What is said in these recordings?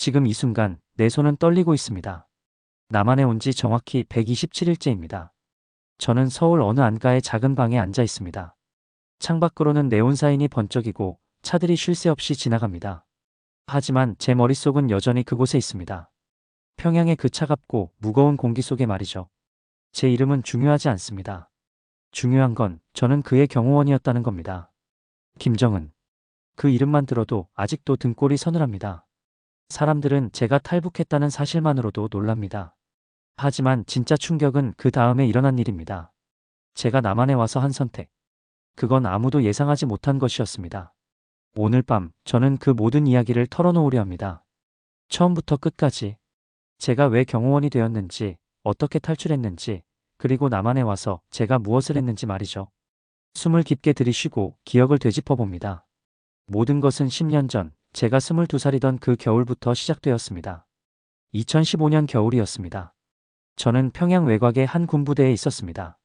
지금 이 순간 내 손은 떨리고 있습니다. 남한에 온 지 정확히 127일째입니다. 저는 서울 어느 안가의 작은 방에 앉아 있습니다. 창밖으로는 네온사인이 번쩍이고 차들이 쉴 새 없이 지나갑니다. 하지만 제 머릿속은 여전히 그곳에 있습니다. 평양의 그 차갑고 무거운 공기 속에 말이죠. 제 이름은 중요하지 않습니다. 중요한 건 저는 그의 경호원이었다는 겁니다. 김정은. 그 이름만 들어도 아직도 등골이 서늘합니다. 사람들은 제가 탈북했다는 사실만으로도 놀랍니다. 하지만 진짜 충격은 그 다음에 일어난 일입니다. 제가 남한에 와서 한 선택. 그건 아무도 예상하지 못한 것이었습니다. 오늘 밤 저는 그 모든 이야기를 털어놓으려 합니다. 처음부터 끝까지. 제가 왜 경호원이 되었는지, 어떻게 탈출했는지, 그리고 남한에 와서 제가 무엇을 했는지 말이죠. 숨을 깊게 들이쉬고 기억을 되짚어 봅니다. 모든 것은 10년 전 제가 22살이던 그 겨울부터 시작되었습니다. 2015년 겨울이었습니다. 저는 평양 외곽의 한 군부대에 있었습니다.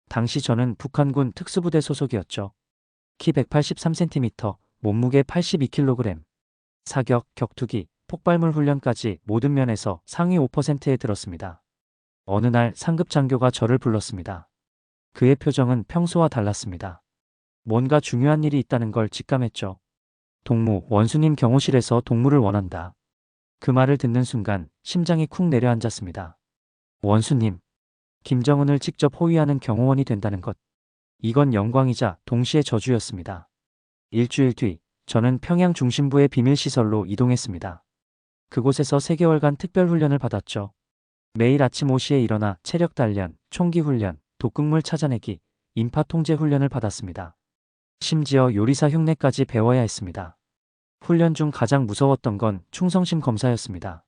당시 저는 북한군 특수부대 소속이었죠. 키 183cm, 몸무게 82kg, 사격, 격투기, 폭발물 훈련까지 모든 면에서 상위 5%에 들었습니다. 어느 날 상급 장교가 저를 불렀습니다. 그의 표정은 평소와 달랐습니다. 뭔가 중요한 일이 있다는 걸 직감했죠. 동무, 원수님 경호실에서 동무를 원한다. 그 말을 듣는 순간 심장이 쿵 내려앉았습니다. 원수님, 김정은을 직접 호위하는 경호원이 된다는 것. 이건 영광이자 동시에 저주였습니다. 일주일 뒤, 저는 평양 중심부의 비밀시설로 이동했습니다. 그곳에서 3개월간 특별훈련을 받았죠. 매일 아침 5시에 일어나 체력 단련, 총기 훈련, 독극물 찾아내기, 인파 통제 훈련을 받았습니다. 심지어 요리사 흉내까지 배워야 했습니다. 훈련 중 가장 무서웠던 건 충성심 검사였습니다.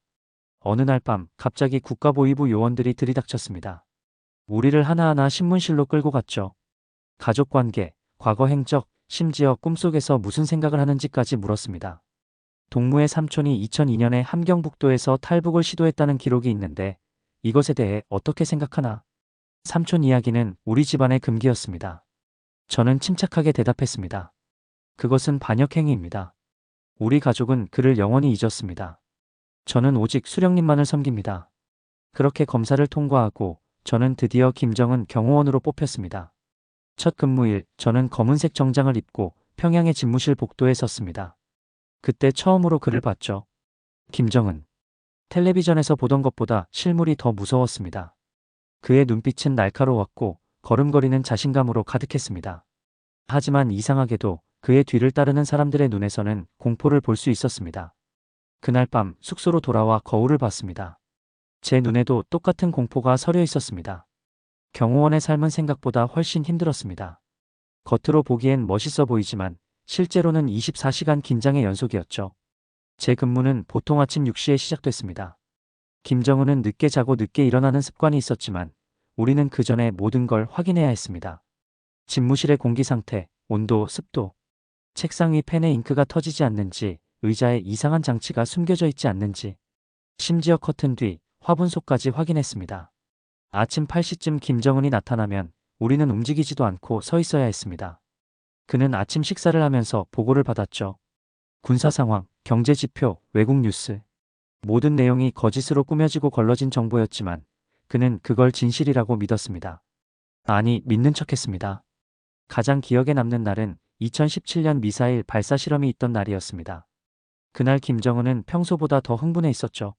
어느 날 밤 갑자기 국가보위부 요원들이 들이닥쳤습니다. 우리를 하나하나 신문실로 끌고 갔죠. 가족관계, 과거 행적, 심지어 꿈속에서 무슨 생각을 하는지까지 물었습니다. 동무의 삼촌이 2002년에 함경북도에서 탈북을 시도했다는 기록이 있는데 이것에 대해 어떻게 생각하나? 삼촌 이야기는 우리 집안의 금기였습니다. 저는 침착하게 대답했습니다. 그것은 반역행위입니다. 우리 가족은 그를 영원히 잊었습니다. 저는 오직 수령님만을 섬깁니다. 그렇게 검사를 통과하고 저는 드디어 김정은 경호원으로 뽑혔습니다. 첫 근무일 저는 검은색 정장을 입고 평양의 집무실 복도에 섰습니다. 그때 처음으로 그를 봤죠. 김정은. 텔레비전에서 보던 것보다 실물이 더 무서웠습니다. 그의 눈빛은 날카로웠고 걸음걸이는 자신감으로 가득했습니다. 하지만 이상하게도 그의 뒤를 따르는 사람들의 눈에서는 공포를 볼 수 있었습니다. 그날 밤 숙소로 돌아와 거울을 봤습니다. 제 눈에도 똑같은 공포가 서려 있었습니다. 경호원의 삶은 생각보다 훨씬 힘들었습니다. 겉으로 보기엔 멋있어 보이지만 실제로는 24시간 긴장의 연속이었죠. 제 근무는 보통 아침 6시에 시작됐습니다. 김정은은 늦게 자고 늦게 일어나는 습관이 있었지만 우리는 그 전에 모든 걸 확인해야 했습니다. 집무실의 공기 상태, 온도, 습도, 책상 위 펜에 잉크가 터지지 않는지, 의자에 이상한 장치가 숨겨져 있지 않는지, 심지어 커튼 뒤, 화분 속까지 확인했습니다. 아침 8시쯤 김정은이 나타나면 우리는 움직이지도 않고 서 있어야 했습니다. 그는 아침 식사를 하면서 보고를 받았죠. 군사 상황, 경제 지표, 외국 뉴스. 모든 내용이 거짓으로 꾸며지고 걸러진 정보였지만 그는 그걸 진실이라고 믿었습니다. 아니, 믿는 척했습니다. 가장 기억에 남는 날은 2017년 미사일 발사 실험이 있던 날이었습니다. 그날 김정은은 평소보다 더 흥분해 있었죠.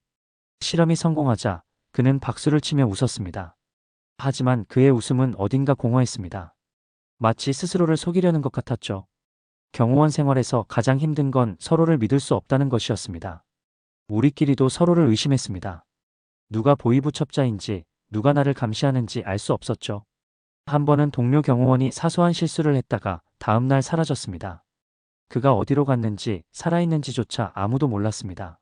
실험이 성공하자 그는 박수를 치며 웃었습니다. 하지만 그의 웃음은 어딘가 공허했습니다. 마치 스스로를 속이려는 것 같았죠. 경호원 생활에서 가장 힘든 건 서로를 믿을 수 없다는 것이었습니다. 우리끼리도 서로를 의심했습니다. 누가 보위부 첩자인지, 누가 나를 감시하는지 알 수 없었죠. 한 번은 동료 경호원이 사소한 실수를 했다가 다음 날 사라졌습니다. 그가 어디로 갔는지 살아있는지조차 아무도 몰랐습니다.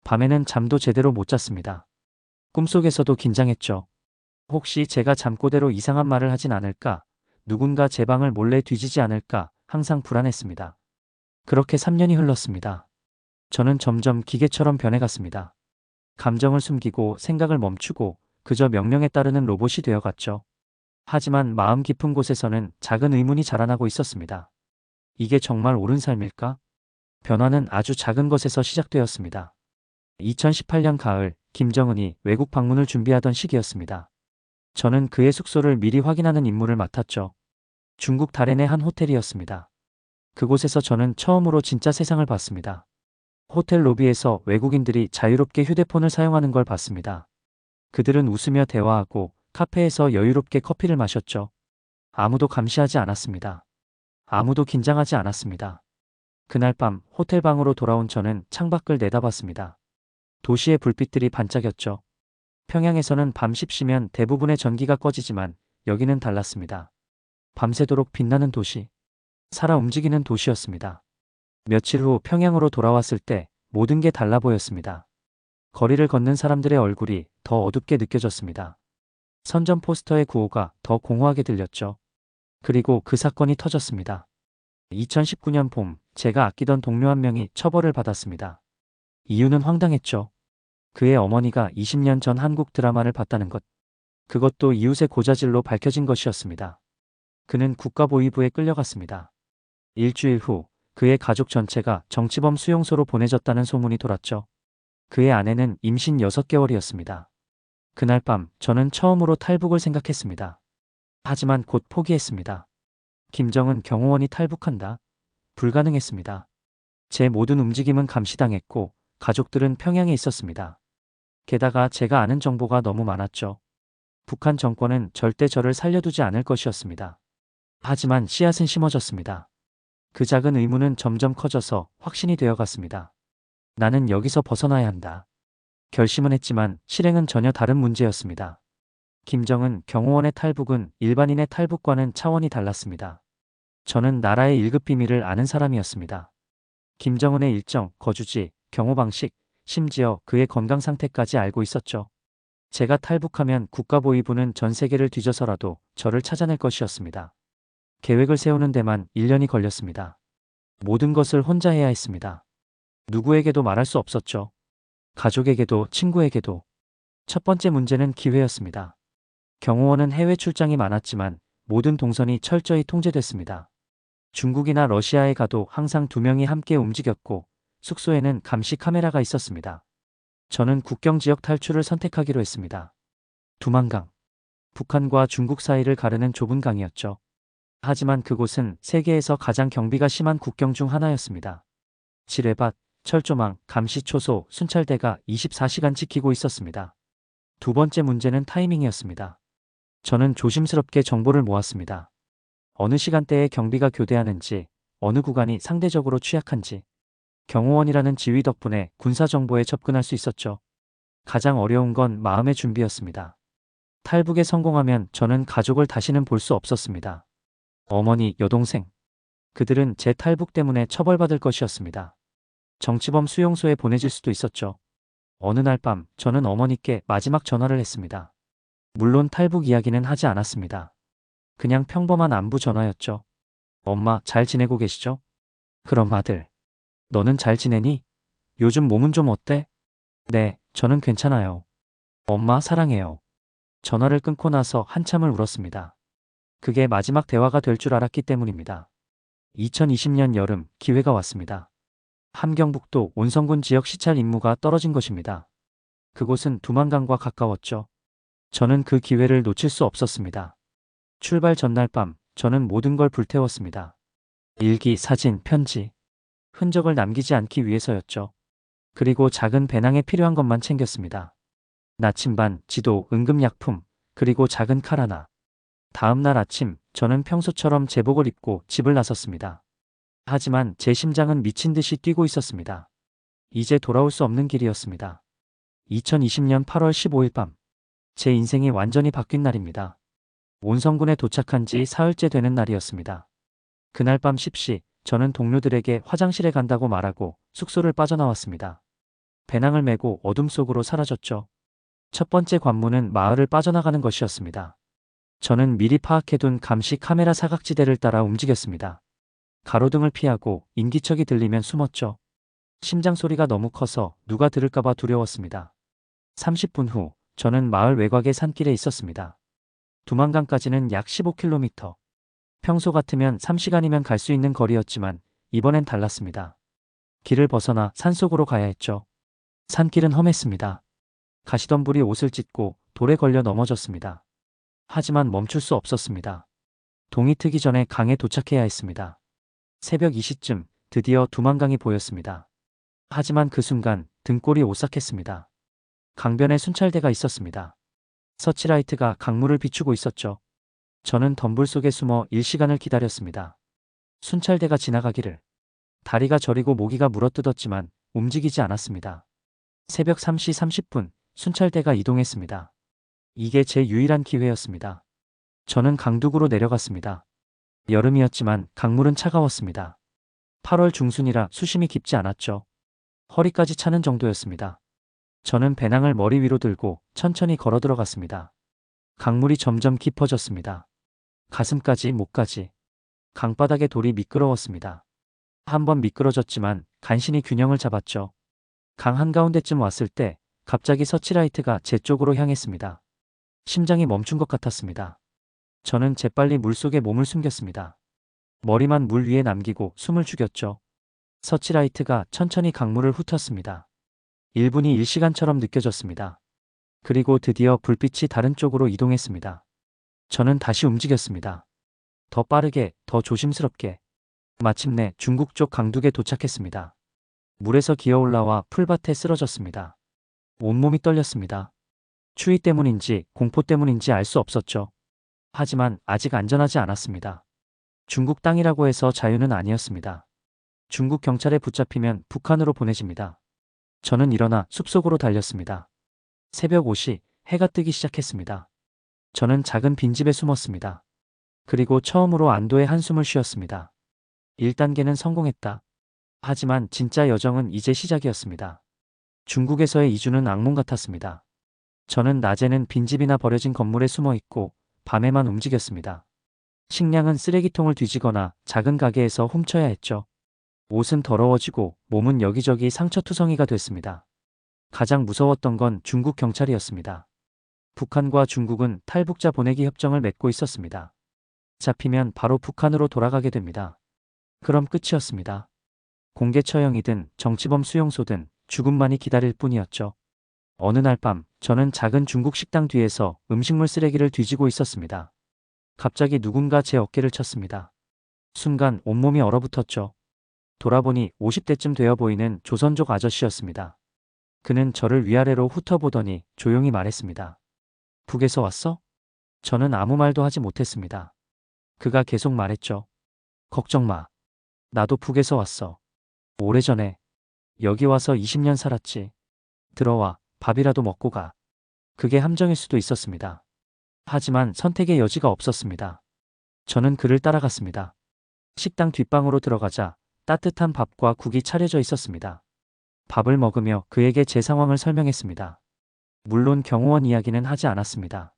밤에는 잠도 제대로 못 잤습니다. 꿈속에서도 긴장했죠. 혹시 제가 잠꼬대로 이상한 말을 하진 않을까, 누군가 제 방을 몰래 뒤지지 않을까 항상 불안했습니다. 그렇게 3년이 흘렀습니다. 저는 점점 기계처럼 변해갔습니다. 감정을 숨기고 생각을 멈추고 그저 명령에 따르는 로봇이 되어갔죠. 하지만 마음 깊은 곳에서는 작은 의문이 자라나고 있었습니다. 이게 정말 옳은 삶일까? 변화는 아주 작은 것에서 시작되었습니다. 2018년 가을, 김정은이 외국 방문을 준비하던 시기였습니다. 저는 그의 숙소를 미리 확인하는 임무를 맡았죠. 중국 다롄의 한 호텔이었습니다. 그곳에서 저는 처음으로 진짜 세상을 봤습니다. 호텔 로비에서 외국인들이 자유롭게 휴대폰을 사용하는 걸 봤습니다. 그들은 웃으며 대화하고 카페에서 여유롭게 커피를 마셨죠. 아무도 감시하지 않았습니다. 아무도 긴장하지 않았습니다. 그날 밤 호텔 방으로 돌아온 저는 창밖을 내다봤습니다. 도시의 불빛들이 반짝였죠. 평양에서는 밤 10시면 대부분의 전기가 꺼지지만 여기는 달랐습니다. 밤새도록 빛나는 도시, 살아 움직이는 도시였습니다. 며칠 후 평양으로 돌아왔을 때 모든 게 달라 보였습니다. 거리를 걷는 사람들의 얼굴이 더 어둡게 느껴졌습니다. 선전 포스터의 구호가 더 공허하게 들렸죠. 그리고 그 사건이 터졌습니다. 2019년 봄, 제가 아끼던 동료 한 명이 처벌을 받았습니다. 이유는 황당했죠. 그의 어머니가 20년 전 한국 드라마를 봤다는 것. 그것도 이웃의 고자질로 밝혀진 것이었습니다. 그는 국가보위부에 끌려갔습니다. 일주일 후 그의 가족 전체가 정치범 수용소로 보내졌다는 소문이 돌았죠. 그의 아내는 임신 6개월이었습니다. 그날 밤 저는 처음으로 탈북을 생각했습니다. 하지만 곧 포기했습니다. 김정은 경호원이 탈북한다? 불가능했습니다. 제 모든 움직임은 감시당했고 가족들은 평양에 있었습니다. 게다가 제가 아는 정보가 너무 많았죠. 북한 정권은 절대 저를 살려두지 않을 것이었습니다. 하지만 씨앗은 심어졌습니다. 그 작은 의문은 점점 커져서 확신이 되어갔습니다. 나는 여기서 벗어나야 한다. 결심은 했지만 실행은 전혀 다른 문제였습니다. 김정은 경호원의 탈북은 일반인의 탈북과는 차원이 달랐습니다. 저는 나라의 1급 비밀을 아는 사람이었습니다. 김정은의 일정, 거주지, 경호 방식, 심지어 그의 건강 상태까지 알고 있었죠. 제가 탈북하면 국가보위부는 전 세계를 뒤져서라도 저를 찾아낼 것이었습니다. 계획을 세우는 데만 1년이 걸렸습니다. 모든 것을 혼자 해야 했습니다. 누구에게도 말할 수 없었죠. 가족에게도 친구에게도. 첫 번째 문제는 기회였습니다. 경호원은 해외 출장이 많았지만 모든 동선이 철저히 통제됐습니다. 중국이나 러시아에 가도 항상 2명이 함께 움직였고 숙소에는 감시 카메라가 있었습니다. 저는 국경 지역 탈출을 선택하기로 했습니다. 두만강. 북한과 중국 사이를 가르는 좁은 강이었죠. 하지만 그곳은 세계에서 가장 경비가 심한 국경 중 하나였습니다. 지뢰밭, 철조망, 감시초소, 순찰대가 24시간 지키고 있었습니다. 두 번째 문제는 타이밍이었습니다. 저는 조심스럽게 정보를 모았습니다. 어느 시간대에 경비가 교대하는지, 어느 구간이 상대적으로 취약한지. 경호원이라는 지위 덕분에 군사정보에 접근할 수 있었죠. 가장 어려운 건 마음의 준비였습니다. 탈북에 성공하면 저는 가족을 다시는 볼 수 없었습니다. 어머니, 여동생. 그들은 제 탈북 때문에 처벌받을 것이었습니다. 정치범 수용소에 보내질 수도 있었죠. 어느 날 밤 저는 어머니께 마지막 전화를 했습니다. 물론 탈북 이야기는 하지 않았습니다. 그냥 평범한 안부 전화였죠. 엄마, 잘 지내고 계시죠? 그럼 아들. 너는 잘 지내니? 요즘 몸은 좀 어때? 네, 저는 괜찮아요. 엄마, 사랑해요. 전화를 끊고 나서 한참을 울었습니다. 그게 마지막 대화가 될 줄 알았기 때문입니다. 2020년 여름, 기회가 왔습니다. 함경북도 온성군 지역 시찰 임무가 떨어진 것입니다. 그곳은 두만강과 가까웠죠. 저는 그 기회를 놓칠 수 없었습니다. 출발 전날 밤, 저는 모든 걸 불태웠습니다. 일기, 사진, 편지. 흔적을 남기지 않기 위해서였죠. 그리고 작은 배낭에 필요한 것만 챙겼습니다. 나침반, 지도, 응급약품, 그리고 작은 칼 하나. 다음 날 아침, 저는 평소처럼 제복을 입고 집을 나섰습니다. 하지만 제 심장은 미친 듯이 뛰고 있었습니다. 이제 돌아올 수 없는 길이었습니다. 2020년 8월 15일 밤. 제 인생이 완전히 바뀐 날입니다. 온성군에 도착한 지 사흘째 되는 날이었습니다. 그날 밤 10시, 저는 동료들에게 화장실에 간다고 말하고 숙소를 빠져나왔습니다. 배낭을 메고 어둠 속으로 사라졌죠. 첫 번째 관문은 마을을 빠져나가는 것이었습니다. 저는 미리 파악해둔 감시 카메라 사각지대를 따라 움직였습니다. 가로등을 피하고 인기척이 들리면 숨었죠. 심장 소리가 너무 커서 누가 들을까봐 두려웠습니다. 30분 후, 저는 마을 외곽의 산길에 있었습니다. 두만강까지는 약 15km. 평소 같으면 3시간이면 갈 수 있는 거리였지만 이번엔 달랐습니다. 길을 벗어나 산속으로 가야 했죠. 산길은 험했습니다. 가시덤불이 옷을 찢고 돌에 걸려 넘어졌습니다. 하지만 멈출 수 없었습니다. 동이 트기 전에 강에 도착해야 했습니다. 새벽 2시쯤 드디어 두만강이 보였습니다. 하지만 그 순간 등골이 오싹했습니다. 강변에 순찰대가 있었습니다. 서치라이트가 강물을 비추고 있었죠. 저는 덤불 속에 숨어 일시간을 기다렸습니다. 순찰대가 지나가기를. 다리가 저리고 모기가 물어뜯었지만 움직이지 않았습니다. 새벽 3시 30분 순찰대가 이동했습니다. 이게 제 유일한 기회였습니다. 저는 강둑으로 내려갔습니다. 여름이었지만 강물은 차가웠습니다. 8월 중순이라 수심이 깊지 않았죠. 허리까지 차는 정도였습니다. 저는 배낭을 머리 위로 들고 천천히 걸어 들어갔습니다. 강물이 점점 깊어졌습니다. 가슴까지 목까지. 강바닥의 돌이 미끄러웠습니다. 한번 미끄러졌지만 간신히 균형을 잡았죠. 강 한가운데쯤 왔을 때 갑자기 서치라이트가 제 쪽으로 향했습니다. 심장이 멈춘 것 같았습니다. 저는 재빨리 물속에 몸을 숨겼습니다. 머리만 물 위에 남기고 숨을 죽였죠. 서치라이트가 천천히 강물을 훑었습니다. 1분이 1시간처럼 느껴졌습니다. 그리고 드디어 불빛이 다른 쪽으로 이동했습니다. 저는 다시 움직였습니다. 더 빠르게, 더 조심스럽게. 마침내 중국 쪽 강둑에 도착했습니다. 물에서 기어 올라와 풀밭에 쓰러졌습니다. 온몸이 떨렸습니다. 추위 때문인지 공포 때문인지 알 수 없었죠. 하지만 아직 안전하지 않았습니다. 중국 땅이라고 해서 자유는 아니었습니다. 중국 경찰에 붙잡히면 북한으로 보내집니다. 저는 일어나 숲속으로 달렸습니다. 새벽 5시 해가 뜨기 시작했습니다. 저는 작은 빈집에 숨었습니다. 그리고 처음으로 안도의 한숨을 쉬었습니다. 1단계는 성공했다. 하지만 진짜 여정은 이제 시작이었습니다. 중국에서의 이주는 악몽 같았습니다. 저는 낮에는 빈집이나 버려진 건물에 숨어 있고 밤에만 움직였습니다. 식량은 쓰레기통을 뒤지거나 작은 가게에서 훔쳐야 했죠. 옷은 더러워지고 몸은 여기저기 상처투성이가 됐습니다. 가장 무서웠던 건 중국 경찰이었습니다. 북한과 중국은 탈북자 보내기 협정을 맺고 있었습니다. 잡히면 바로 북한으로 돌아가게 됩니다. 그럼 끝이었습니다. 공개 처형이든 정치범 수용소든 죽음만이 기다릴 뿐이었죠. 어느 날 밤 저는 작은 중국 식당 뒤에서 음식물 쓰레기를 뒤지고 있었습니다. 갑자기 누군가 제 어깨를 쳤습니다. 순간 온몸이 얼어붙었죠. 돌아보니 50대쯤 되어 보이는 조선족 아저씨였습니다. 그는 저를 위아래로 훑어보더니 조용히 말했습니다. 북에서 왔어? 저는 아무 말도 하지 못했습니다. 그가 계속 말했죠. 걱정 마. 나도 북에서 왔어. 오래전에. 여기 와서 20년 살았지. 들어와. 밥이라도 먹고 가. 그게 함정일 수도 있었습니다. 하지만 선택의 여지가 없었습니다. 저는 그를 따라갔습니다. 식당 뒷방으로 들어가자 따뜻한 밥과 국이 차려져 있었습니다. 밥을 먹으며 그에게 제 상황을 설명했습니다. 물론 경호원 이야기는 하지 않았습니다.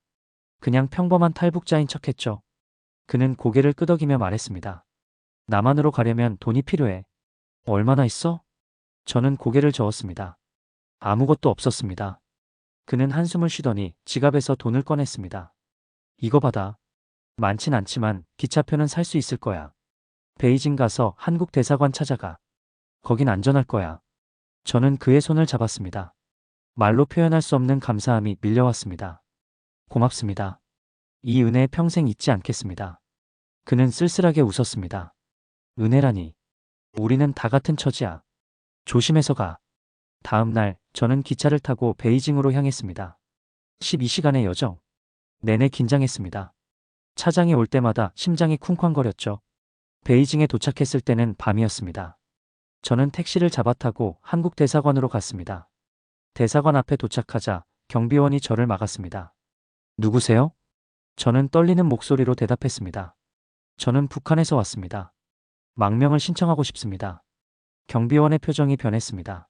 그냥 평범한 탈북자인 척했죠. 그는 고개를 끄덕이며 말했습니다. 남한으로 가려면 돈이 필요해. 얼마나 있어? 저는 고개를 저었습니다. 아무것도 없었습니다. 그는 한숨을 쉬더니 지갑에서 돈을 꺼냈습니다. 이거 받아. 많진 않지만 기차표는 살 수 있을 거야. 베이징 가서 한국 대사관 찾아가. 거긴 안전할 거야. 저는 그의 손을 잡았습니다. 말로 표현할 수 없는 감사함이 밀려왔습니다. 고맙습니다. 이 은혜에 평생 잊지 않겠습니다. 그는 쓸쓸하게 웃었습니다. 은혜라니. 우리는 다 같은 처지야. 조심해서 가. 다음 날 저는 기차를 타고 베이징으로 향했습니다. 12시간의 여정. 내내 긴장했습니다. 차장이 올 때마다 심장이 쿵쾅거렸죠. 베이징에 도착했을 때는 밤이었습니다. 저는 택시를 잡아 타고 한국 대사관으로 갔습니다. 대사관 앞에 도착하자 경비원이 저를 막았습니다. 누구세요? 저는 떨리는 목소리로 대답했습니다. 저는 북한에서 왔습니다. 망명을 신청하고 싶습니다. 경비원의 표정이 변했습니다.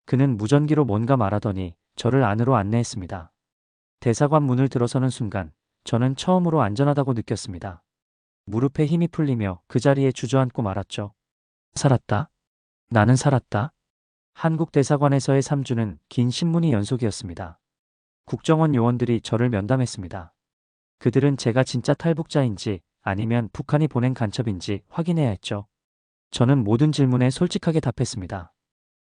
그는 무전기로 뭔가 말하더니 저를 안으로 안내했습니다. 대사관 문을 들어서는 순간 저는 처음으로 안전하다고 느꼈습니다. 무릎에 힘이 풀리며 그 자리에 주저앉고 말았죠. 살았다. 나는 살았다. 한국 대사관에서의 3주는 긴 신문이 연속이었습니다. 국정원 요원들이 저를 면담했습니다. 그들은 제가 진짜 탈북자인지 아니면 북한이 보낸 간첩인지 확인해야 했죠. 저는 모든 질문에 솔직하게 답했습니다.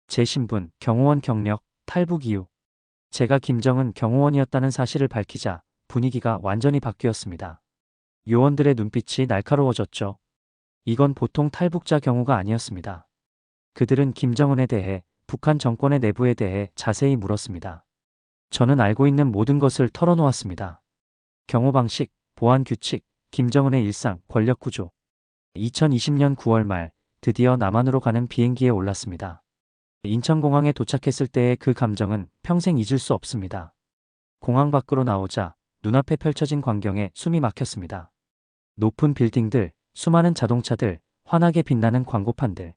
제 신분, 경호원 경력, 탈북 이후 제가 김정은 경호원이었다는 사실을 밝히자 분위기가 완전히 바뀌었습니다. 요원들의 눈빛이 날카로워졌죠. 이건 보통 탈북자 경우가 아니었습니다. 그들은 김정은에 대해, 북한 정권의 내부에 대해 자세히 물었습니다. 저는 알고 있는 모든 것을 털어놓았습니다. 경호 방식, 보안 규칙, 김정은의 일상, 권력 구조. 2020년 9월 말 드디어 남한으로 가는 비행기에 올랐습니다. 인천공항에 도착했을 때의 그 감정은 평생 잊을 수 없습니다. 공항 밖으로 나오자 눈앞에 펼쳐진 광경에 숨이 막혔습니다. 높은 빌딩들, 수많은 자동차들, 환하게 빛나는 광고판들.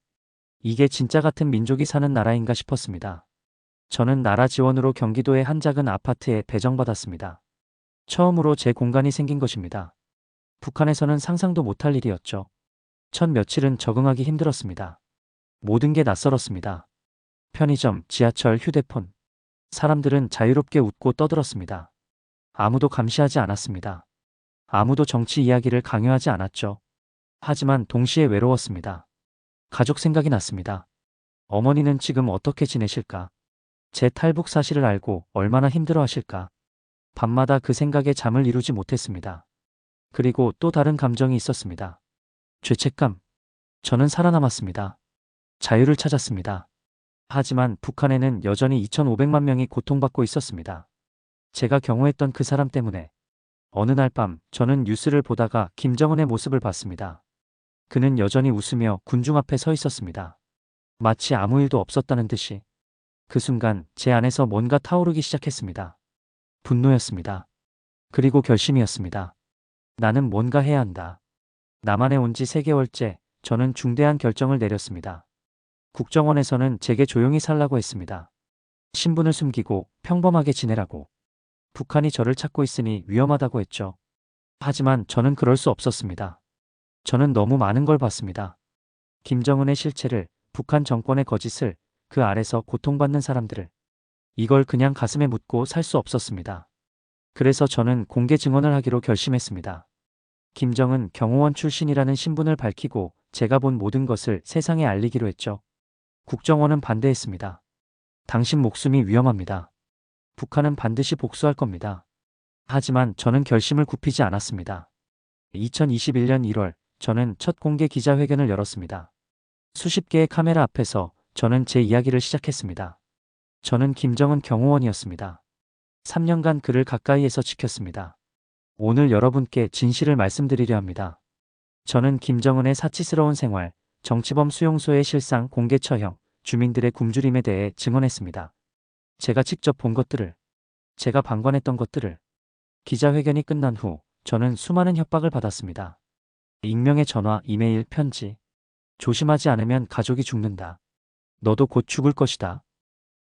이게 진짜 같은 민족이 사는 나라인가 싶었습니다. 저는 나라 지원으로 경기도의 한 작은 아파트에 배정받았습니다. 처음으로 제 공간이 생긴 것입니다. 북한에서는 상상도 못할 일이었죠. 첫 며칠은 적응하기 힘들었습니다. 모든 게 낯설었습니다. 편의점, 지하철, 휴대폰. 사람들은 자유롭게 웃고 떠들었습니다. 아무도 감시하지 않았습니다. 아무도 정치 이야기를 강요하지 않았죠. 하지만 동시에 외로웠습니다. 가족 생각이 났습니다. 어머니는 지금 어떻게 지내실까? 제 탈북 사실을 알고 얼마나 힘들어하실까? 밤마다 그 생각에 잠을 이루지 못했습니다. 그리고 또 다른 감정이 있었습니다. 죄책감. 저는 살아남았습니다. 자유를 찾았습니다. 하지만 북한에는 여전히 2,500만 명이 고통받고 있었습니다. 제가 경호했던 그 사람 때문에. 어느 날 밤 저는 뉴스를 보다가 김정은의 모습을 봤습니다. 그는 여전히 웃으며 군중 앞에 서 있었습니다. 마치 아무 일도 없었다는 듯이. 그 순간 제 안에서 뭔가 타오르기 시작했습니다. 분노였습니다. 그리고 결심이었습니다. 나는 뭔가 해야 한다. 남한에 온 지 3개월째 저는 중대한 결정을 내렸습니다. 국정원에서는 제게 조용히 살라고 했습니다. 신분을 숨기고 평범하게 지내라고. 북한이 저를 찾고 있으니 위험하다고 했죠. 하지만 저는 그럴 수 없었습니다. 저는 너무 많은 걸 봤습니다. 김정은의 실체를, 북한 정권의 거짓을, 그 아래서 고통받는 사람들을. 이걸 그냥 가슴에 묻고 살 수 없었습니다. 그래서 저는 공개 증언을 하기로 결심했습니다. 김정은 경호원 출신이라는 신분을 밝히고 제가 본 모든 것을 세상에 알리기로 했죠. 국정원은 반대했습니다. 당신 목숨이 위험합니다. 북한은 반드시 복수할 겁니다. 하지만 저는 결심을 굽히지 않았습니다. 2021년 1월 저는 첫 공개 기자회견을 열었습니다. 수십 개의 카메라 앞에서 저는 제 이야기를 시작했습니다. 저는 김정은 경호원이었습니다. 3년간 그를 가까이에서 지켰습니다. 오늘 여러분께 진실을 말씀드리려 합니다. 저는 김정은의 사치스러운 생활, 정치범 수용소의 실상 공개 처형, 주민들의 굶주림에 대해 증언했습니다. 제가 직접 본 것들을, 제가 방관했던 것들을. 기자회견이 끝난 후 저는 수많은 협박을 받았습니다. 익명의 전화, 이메일, 편지. 조심하지 않으면 가족이 죽는다. 너도 곧 죽을 것이다.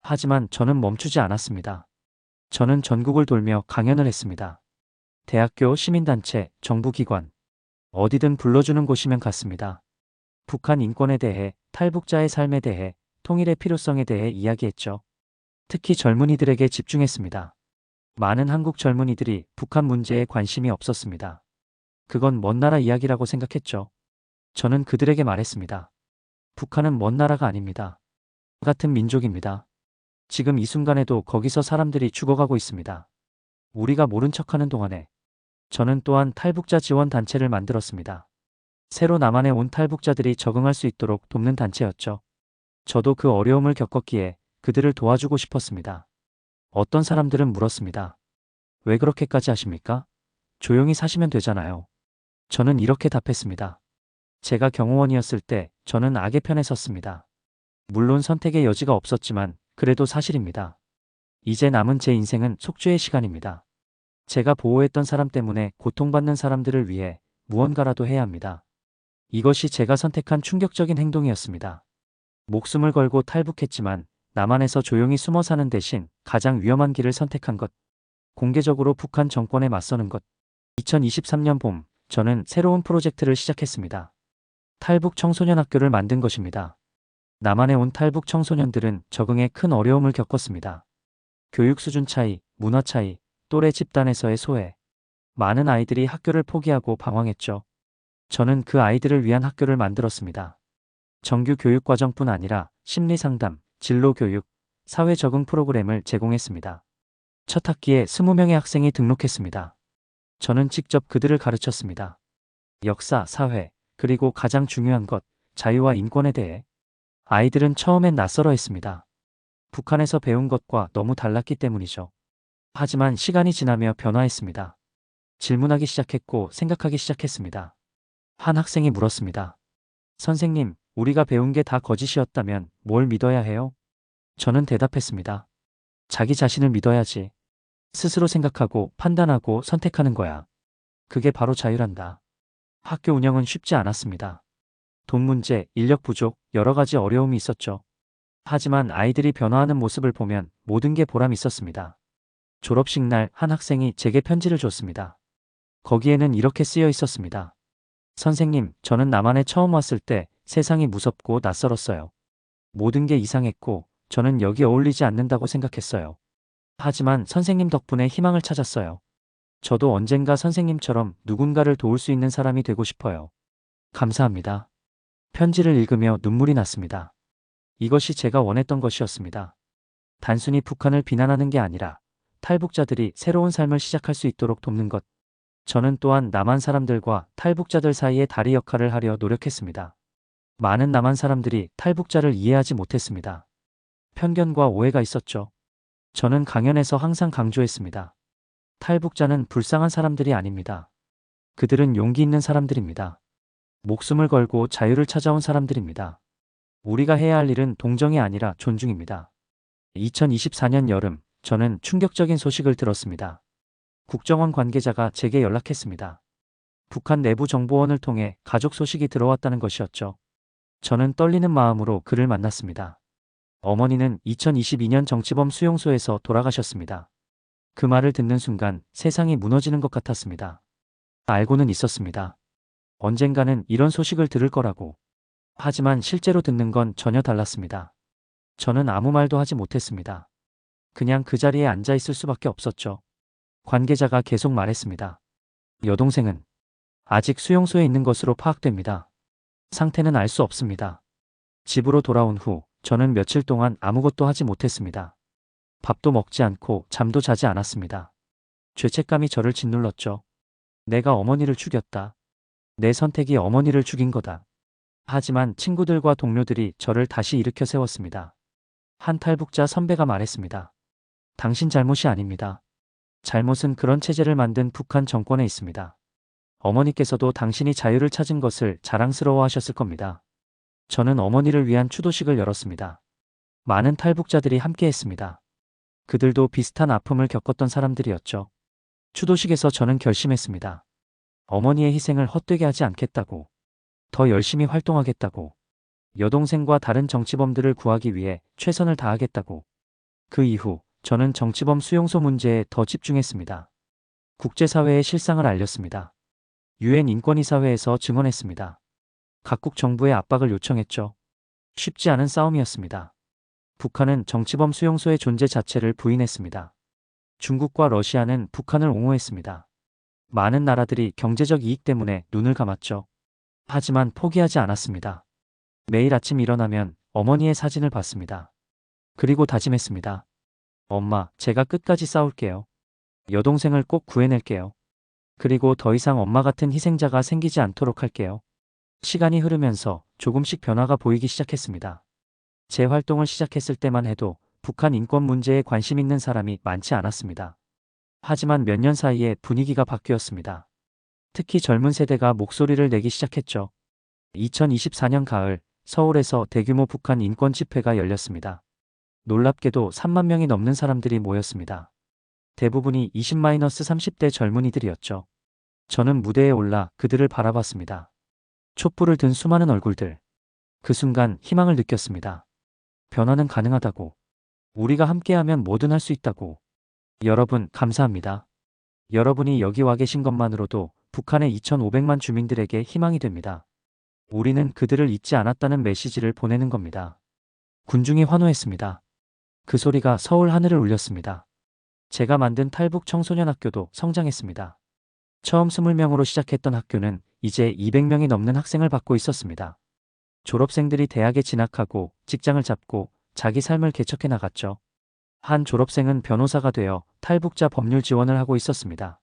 하지만 저는 멈추지 않았습니다. 저는 전국을 돌며 강연을 했습니다. 대학교, 시민단체, 정부기관. 어디든 불러주는 곳이면 갔습니다. 북한 인권에 대해, 탈북자의 삶에 대해, 통일의 필요성에 대해 이야기했죠. 특히 젊은이들에게 집중했습니다. 많은 한국 젊은이들이 북한 문제에 관심이 없었습니다. 그건 먼 나라 이야기라고 생각했죠. 저는 그들에게 말했습니다. 북한은 먼 나라가 아닙니다. 같은 민족입니다. 지금 이 순간에도 거기서 사람들이 죽어가고 있습니다. 우리가 모른 척하는 동안에 저는 또한 탈북자 지원 단체를 만들었습니다. 새로 남한에 온 탈북자들이 적응할 수 있도록 돕는 단체였죠. 저도 그 어려움을 겪었기에 그들을 도와주고 싶었습니다. 어떤 사람들은 물었습니다. 왜 그렇게까지 하십니까? 조용히 사시면 되잖아요. 저는 이렇게 답했습니다. 제가 경호원이었을 때 저는 악의 편에 섰습니다. 물론 선택의 여지가 없었지만 그래도 사실입니다. 이제 남은 제 인생은 속죄의 시간입니다. 제가 보호했던 사람 때문에 고통받는 사람들을 위해 무언가라도 해야 합니다. 이것이 제가 선택한 충격적인 행동이었습니다. 목숨을 걸고 탈북했지만 남한에서 조용히 숨어 사는 대신 가장 위험한 길을 선택한 것. 공개적으로 북한 정권에 맞서는 것. 2023년 봄, 저는 새로운 프로젝트를 시작했습니다. 탈북 청소년 학교를 만든 것입니다. 남한에 온 탈북 청소년들은 적응에 큰 어려움을 겪었습니다. 교육 수준 차이, 문화 차이, 또래 집단에서의 소외. 많은 아이들이 학교를 포기하고 방황했죠. 저는 그 아이들을 위한 학교를 만들었습니다. 정규 교육 과정뿐 아니라 심리 상담, 진로 교육, 사회 적응 프로그램을 제공했습니다. 첫 학기에 20명의 학생이 등록했습니다. 저는 직접 그들을 가르쳤습니다. 역사, 사회, 그리고 가장 중요한 것, 자유와 인권에 대해. 아이들은 처음엔 낯설어 했습니다. 북한에서 배운 것과 너무 달랐기 때문이죠. 하지만 시간이 지나며 변화했습니다. 질문하기 시작했고 생각하기 시작했습니다. 한 학생이 물었습니다. 선생님, 우리가 배운 게 다 거짓이었다면 뭘 믿어야 해요? 저는 대답했습니다. 자기 자신을 믿어야지. 스스로 생각하고 판단하고 선택하는 거야. 그게 바로 자유란다. 학교 운영은 쉽지 않았습니다. 돈 문제, 인력 부족, 여러 가지 어려움이 있었죠. 하지만 아이들이 변화하는 모습을 보면 모든 게 보람 있었습니다. 졸업식 날 한 학생이 제게 편지를 줬습니다. 거기에는 이렇게 쓰여 있었습니다. 선생님, 저는 남한에 처음 왔을 때 세상이 무섭고 낯설었어요. 모든 게 이상했고 저는 여기 어울리지 않는다고 생각했어요. 하지만 선생님 덕분에 희망을 찾았어요. 저도 언젠가 선생님처럼 누군가를 도울 수 있는 사람이 되고 싶어요. 감사합니다. 편지를 읽으며 눈물이 났습니다. 이것이 제가 원했던 것이었습니다. 단순히 북한을 비난하는 게 아니라 탈북자들이 새로운 삶을 시작할 수 있도록 돕는 것. 저는 또한 남한 사람들과 탈북자들 사이의 다리 역할을 하려 노력했습니다. 많은 남한 사람들이 탈북자를 이해하지 못했습니다. 편견과 오해가 있었죠. 저는 강연에서 항상 강조했습니다. 탈북자는 불쌍한 사람들이 아닙니다. 그들은 용기 있는 사람들입니다. 목숨을 걸고 자유를 찾아온 사람들입니다. 우리가 해야 할 일은 동정이 아니라 존중입니다. 2024년 여름, 저는 충격적인 소식을 들었습니다. 국정원 관계자가 제게 연락했습니다. 북한 내부 정보원을 통해 가족 소식이 들어왔다는 것이었죠. 저는 떨리는 마음으로 그를 만났습니다. 어머니는 2022년 정치범 수용소에서 돌아가셨습니다. 그 말을 듣는 순간 세상이 무너지는 것 같았습니다. 알고는 있었습니다. 언젠가는 이런 소식을 들을 거라고. 하지만 실제로 듣는 건 전혀 달랐습니다. 저는 아무 말도 하지 못했습니다. 그냥 그 자리에 앉아 있을 수밖에 없었죠. 관계자가 계속 말했습니다. 여동생은 아직 수용소에 있는 것으로 파악됩니다. 상태는 알 수 없습니다. 집으로 돌아온 후 저는 며칠 동안 아무것도 하지 못했습니다. 밥도 먹지 않고 잠도 자지 않았습니다. 죄책감이 저를 짓눌렀죠. 내가 어머니를 죽였다. 내 선택이 어머니를 죽인 거다. 하지만 친구들과 동료들이 저를 다시 일으켜 세웠습니다. 한 탈북자 선배가 말했습니다. 당신 잘못이 아닙니다. 잘못은 그런 체제를 만든 북한 정권에 있습니다. 어머니께서도 당신이 자유를 찾은 것을 자랑스러워하셨을 겁니다. 저는 어머니를 위한 추도식을 열었습니다. 많은 탈북자들이 함께했습니다. 그들도 비슷한 아픔을 겪었던 사람들이었죠. 추도식에서 저는 결심했습니다. 어머니의 희생을 헛되게 하지 않겠다고. 더 열심히 활동하겠다고. 여동생과 다른 정치범들을 구하기 위해 최선을 다하겠다고. 그 이후 저는 정치범 수용소 문제에 더 집중했습니다. 국제사회에 실상을 알렸습니다. 유엔 인권이사회에서 증언했습니다. 각국 정부의 압박을 요청했죠. 쉽지 않은 싸움이었습니다. 북한은 정치범 수용소의 존재 자체를 부인했습니다. 중국과 러시아는 북한을 옹호했습니다. 많은 나라들이 경제적 이익 때문에 눈을 감았죠. 하지만 포기하지 않았습니다. 매일 아침 일어나면 어머니의 사진을 봤습니다. 그리고 다짐했습니다. 엄마, 제가 끝까지 싸울게요. 여동생을 꼭 구해낼게요. 그리고 더 이상 엄마 같은 희생자가 생기지 않도록 할게요. 시간이 흐르면서 조금씩 변화가 보이기 시작했습니다. 제 활동을 시작했을 때만 해도 북한 인권 문제에 관심 있는 사람이 많지 않았습니다. 하지만 몇 년 사이에 분위기가 바뀌었습니다. 특히 젊은 세대가 목소리를 내기 시작했죠. 2024년 가을, 서울에서 대규모 북한 인권 집회가 열렸습니다. 놀랍게도 3만 명이 넘는 사람들이 모였습니다. 대부분이 20-30대 젊은이들이었죠. 저는 무대에 올라 그들을 바라봤습니다. 촛불을 든 수많은 얼굴들. 그 순간 희망을 느꼈습니다. 변화는 가능하다고. 우리가 함께하면 뭐든 할 수 있다고. 여러분, 감사합니다. 여러분이 여기 와 계신 것만으로도 북한의 2,500만 주민들에게 희망이 됩니다. 우리는 그들을 잊지 않았다는 메시지를 보내는 겁니다. 군중이 환호했습니다. 그 소리가 서울 하늘을 울렸습니다. 제가 만든 탈북 청소년 학교도 성장했습니다. 처음 20명으로 시작했던 학교는 이제 200명이 넘는 학생을 받고 있었습니다. 졸업생들이 대학에 진학하고 직장을 잡고 자기 삶을 개척해 나갔죠. 한 졸업생은 변호사가 되어 탈북자 법률 지원을 하고 있었습니다.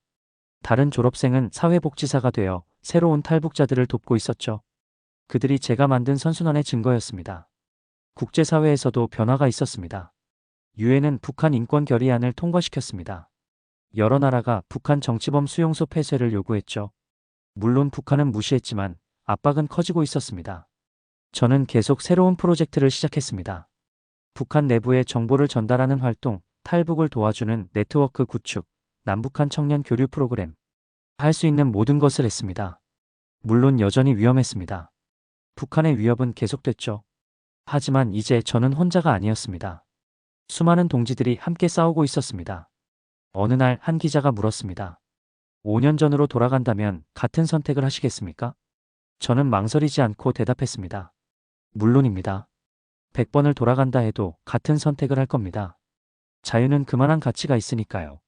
다른 졸업생은 사회복지사가 되어 새로운 탈북자들을 돕고 있었죠. 그들이 제가 만든 선순환의 증거였습니다. 국제사회에서도 변화가 있었습니다. 유엔은 북한 인권 결의안을 통과시켰습니다. 여러 나라가 북한 정치범 수용소 폐쇄를 요구했죠. 물론 북한은 무시했지만 압박은 커지고 있었습니다. 저는 계속 새로운 프로젝트를 시작했습니다. 북한 내부에 정보를 전달하는 활동, 탈북을 도와주는 네트워크 구축, 남북한 청년 교류 프로그램. 할 수 있는 모든 것을 했습니다. 물론 여전히 위험했습니다. 북한의 위협은 계속됐죠. 하지만 이제 저는 혼자가 아니었습니다. 수많은 동지들이 함께 싸우고 있었습니다. 어느 날 한 기자가 물었습니다. 5년 전으로 돌아간다면 같은 선택을 하시겠습니까? 저는 망설이지 않고 대답했습니다. 물론입니다. 100번을 돌아간다 해도 같은 선택을 할 겁니다. 자유는 그만한 가치가 있으니까요.